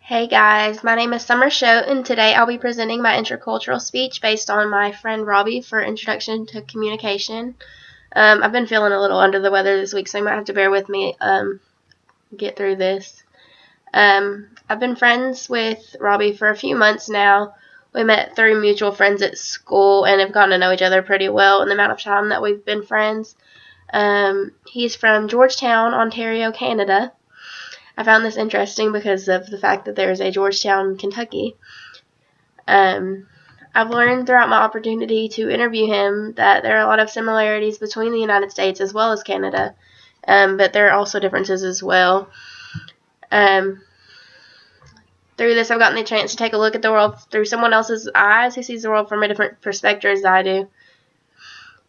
Hey guys, my name is Summer Shote, and today I'll be presenting my intercultural speech based on my friend Robbie for Introduction to Communication. I've been feeling a little under the weather this week, so you might have to bear with me get through this. I've been friends with Robbie for a few months now. We met through mutual friends at school and have gotten to know each other pretty well in the amount of time that we've been friends. He's from Georgetown, Ontario, Canada. I found this interesting because of the fact that there is a Georgetown, Kentucky. I've learned throughout my opportunity to interview him that there are a lot of similarities between the United States as well as Canada, but there are also differences as well. Through this, I've gotten the chance to take a look at the world through someone else's eyes who sees the world from a different perspective as I do.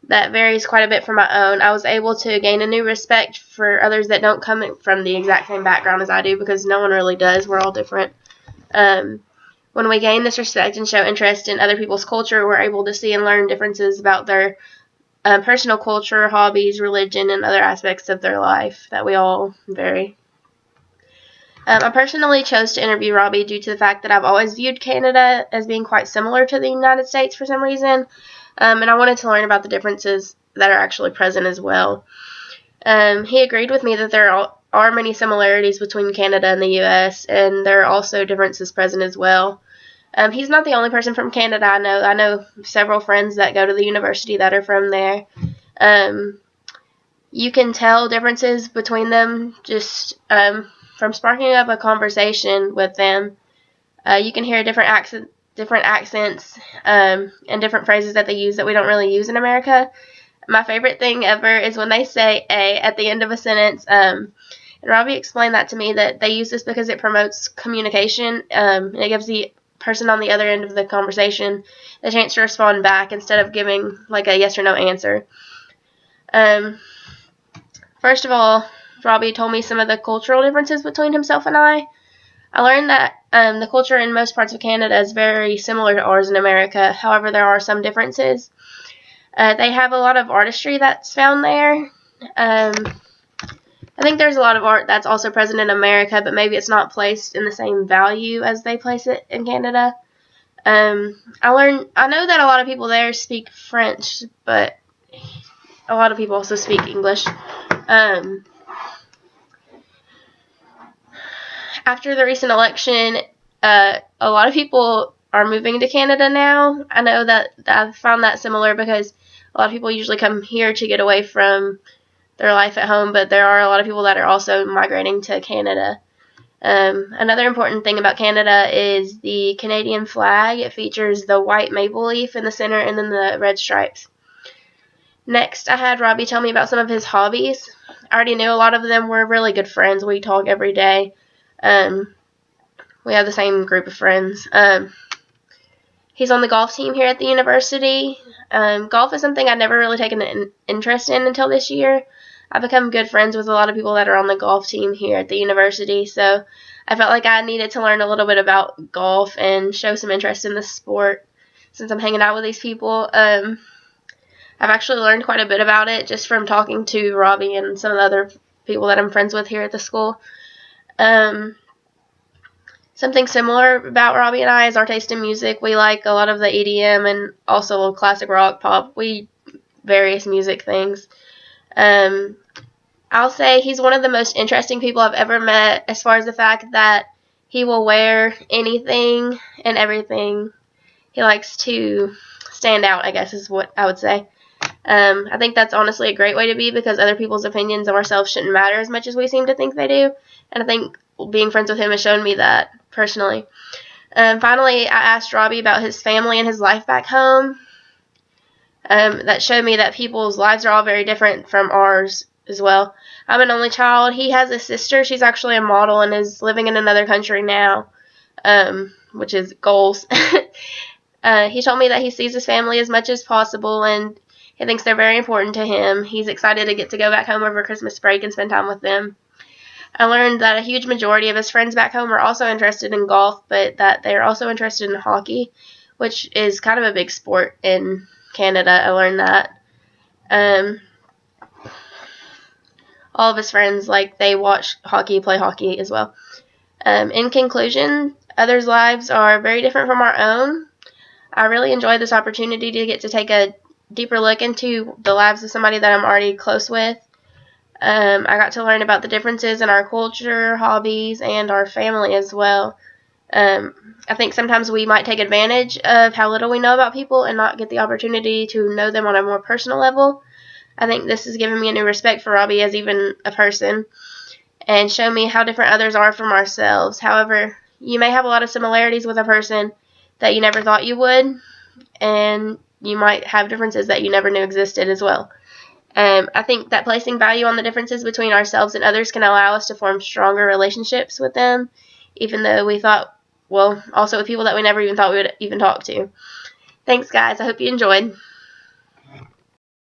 That varies quite a bit from my own. I was able to gain a new respect for others that don't come from the exact same background as I do, because no one really does. We're all different. When we gain this respect and show interest in other people's culture, we're able to see and learn differences about their personal culture, hobbies, religion, and other aspects of their life that we all vary. I personally chose to interview Robbie due to the fact that I've always viewed Canada as being quite similar to the United States for some reason. And I wanted to learn about the differences that are actually present as well. He agreed with me that there are many similarities between Canada and the U.S., and there are also differences present as well. He's not the only person from Canada I know. I know several friends that go to the university that are from there. You can tell differences between them just from sparking up a conversation with them. You can hear different accents and different phrases that they use that we don't really use in America. My favorite thing ever is when they say "a" at the end of a sentence. And Robbie explained that to me, that they use this because it promotes communication. And it gives the person on the other end of the conversation the chance to respond back instead of giving like a yes or no answer. First of all, Robbie told me some of the cultural differences between himself and I. I learned that the culture in most parts of Canada is very similar to ours in America. However, there are some differences. They have a lot of artistry that's found there. I think there's a lot of art that's also present in America, but maybe it's not placed in the same value as they place it in Canada. I know that a lot of people there speak French, but a lot of people also speak English. After the recent election, a lot of people are moving to Canada now. I know that I've found that similar because a lot of people usually come here to get away from their life at home, but there are a lot of people that are also migrating to Canada. Another important thing about Canada is the Canadian flag. It features the white maple leaf in the center and then the red stripes. Next, I had Robbie tell me about some of his hobbies. I already knew a lot of them. We're really good friends. We talk every day. We have the same group of friends. He's on the golf team here at the university. Golf is something I'd never really taken an interest in until this year. I've become good friends with a lot of people that are on the golf team here at the university, so I felt like I needed to learn a little bit about golf and show some interest in the sport since I'm hanging out with these people. I've actually learned quite a bit about it just from talking to Robbie and some of the other people that I'm friends with here at the school. Something similar about Robbie and I is our taste in music. We like a lot of the EDM and also classic rock, pop. We various music things. I'll say he's one of the most interesting people I've ever met, as far as the fact that he will wear anything and everything. He likes to stand out, I guess is what I would say. I think that's honestly a great way to be, because other people's opinions of ourselves shouldn't matter as much as we seem to think they do. And I think being friends with him has shown me that personally. Finally, I asked Robbie about his family and his life back home. That showed me that people's lives are all very different from ours as well. I'm an only child. He has a sister. She's actually a model and is living in another country now, which is goals. He told me that he sees his family as much as possible, and he thinks they're very important to him. He's excited to get to go back home over Christmas break and spend time with them. I learned that a huge majority of his friends back home are also interested in golf, but that they're also interested in hockey, which is kind of a big sport in Canada. I learned that. All of his friends, they watch hockey, play hockey as well. In conclusion, others' lives are very different from our own. I really enjoyed this opportunity to get to take a deeper look into the lives of somebody that I'm already close with. I got to learn about the differences in our culture, hobbies, and our family as well. I think sometimes we might take advantage of how little we know about people and not get the opportunity to know them on a more personal level. I think this has given me a new respect for Robbie as even a person and shown me how different others are from ourselves. However, you may have a lot of similarities with a person that you never thought you would, and you might have differences that you never knew existed as well. I think that placing value on the differences between ourselves and others can allow us to form stronger relationships with them, even though we thought, well, also with people that we never even thought we would even talk to. Thanks, guys. I hope you enjoyed.